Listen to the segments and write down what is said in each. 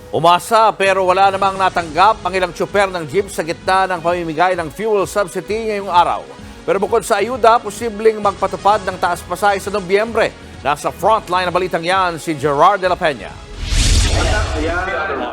Umasa pero wala namang natanggap ang ilang tsuper ng jeep sa gitna ng pamimigay ng fuel subsidy ngayong araw. Pero bukod sa ayuda, posibleng magpatupad ng taas pasahe sa Nobyembre. Nasa frontline na balitang yan si Gerard de la Peña.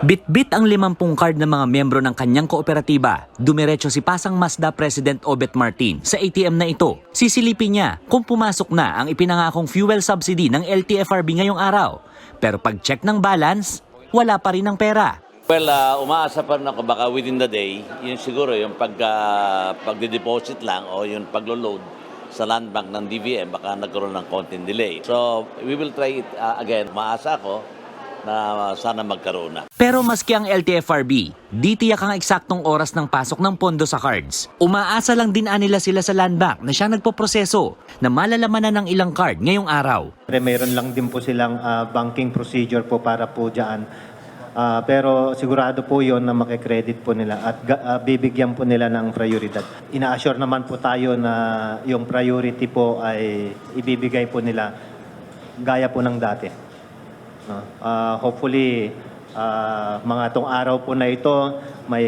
Bit-bit ang 50 card ng mga miyembro ng kanyang kooperatiba. Dumiretso si Pasang Mazda President Obet Martin sa ATM na ito. Sisilipin niya kung pumasok na ang ipinangakong fuel subsidy ng LTFRB ngayong araw. Pero pag-check ng balance, wala pa rin ang pera. Well, umaasa pa rin ako baka within the day, yun siguro yung pagde-deposit lang o yung paglo-load sa land bank ng DVM, baka nagkaroon ng konting delay. So, we will try it again. Umaasa ako na sana magkaroon na. Pero maski ang LTFRB, di tiyak ang eksaktong oras ng pasok ng pondo sa cards. Umaasa lang din nila sila sa land bank na siya nagpoproseso na malalaman na ng ilang card ngayong araw. Mayroon lang din po silang banking procedure po para po dyan. Pero sigurado po yon na makikredit po nila at bibigyan po nila ng prioridad. Ina-assure naman po tayo na yung priority po ay ibibigay po nila gaya po ng dati. Hopefully, mga tong araw po na ito, may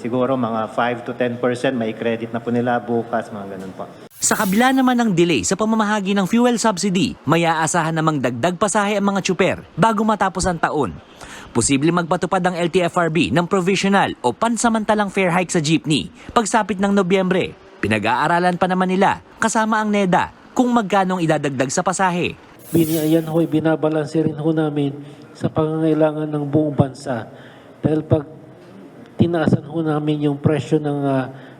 siguro mga 5 to 10% may credit na po nila bukas, mga ganun po. Sa kabila naman ng delay sa pamamahagi ng fuel subsidy, may aasahan namang dagdag pasahe ang mga tsuper bago matapos ang taon. Posible magpatupad ang LTFRB ng provisional o pansamantalang fare hike sa jeepney pagsapit ng Nobyembre. Pinag-aaralan pa naman nila kasama ang NEDA kung magkano ang idadagdag sa pasahe. Yan ho, binabalanse rin ho namin sa pangangailangan ng buong bansa. Dahil pag tinaasan ho namin yung presyo ng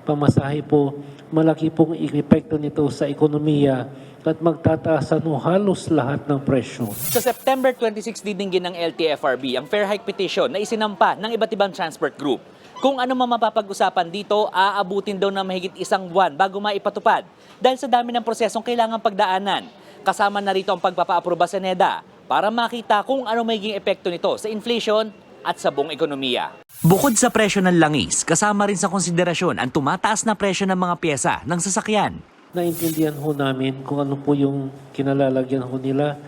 pamasahe po, malaki pong epekto nito sa ekonomiya at magtataasan ho halos lahat ng presyo. Sa September 26 didinggin ng LTFRB ang fare hike petition na isinampa ng iba't ibang transport group. Kung ano man mapapag-usapan dito, aabutin daw ng mahigit isang buwan bago maipatupad dahil sa dami ng prosesong kailangang pagdaanan. Kasama na rito ang pagpapaaproba sa NEDA para makita kung ano magiging epekto nito sa inflation at sa buong ekonomiya. Bukod sa presyo ng langis, kasama rin sa konsiderasyon ang tumataas na presyo ng mga pyesa ng sasakyan. Naintindihan ho namin kung ano po yung kinalalagyan ho nila.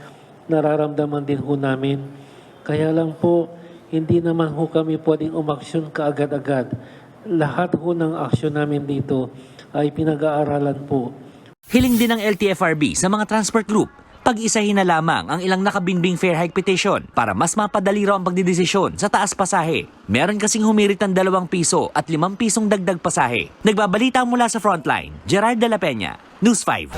Nararamdaman din ho namin. Kaya lang po, hindi naman ho kami pwedeng umaksyon kaagad-agad. Lahat ho ng aksyon namin dito ay pinag-aaralan po. Hiling din ng LTFRB sa mga transport group, pag-isahin na lamang ang ilang nakabinbing fare hike petition para mas mapadali raw ang pagdidesisyon sa taas pasahe. Meron kasing humirit ng 2 piso at 5 pisong dagdag pasahe. Nagbabalita mula sa Frontline, Gerard de la Peña, News 5.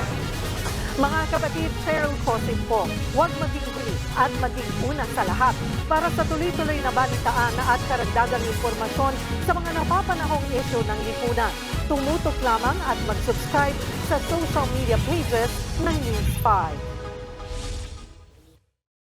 Mga kapatid, Cheryl Cosip po, huwag maging huli at maging una sa lahat para sa tuloy-tuloy na balitaan at karagdagang impormasyon sa mga napapanahong issue ng lipunan. Tumutok lamang at mag-subscribe sa social media pages ng News 5.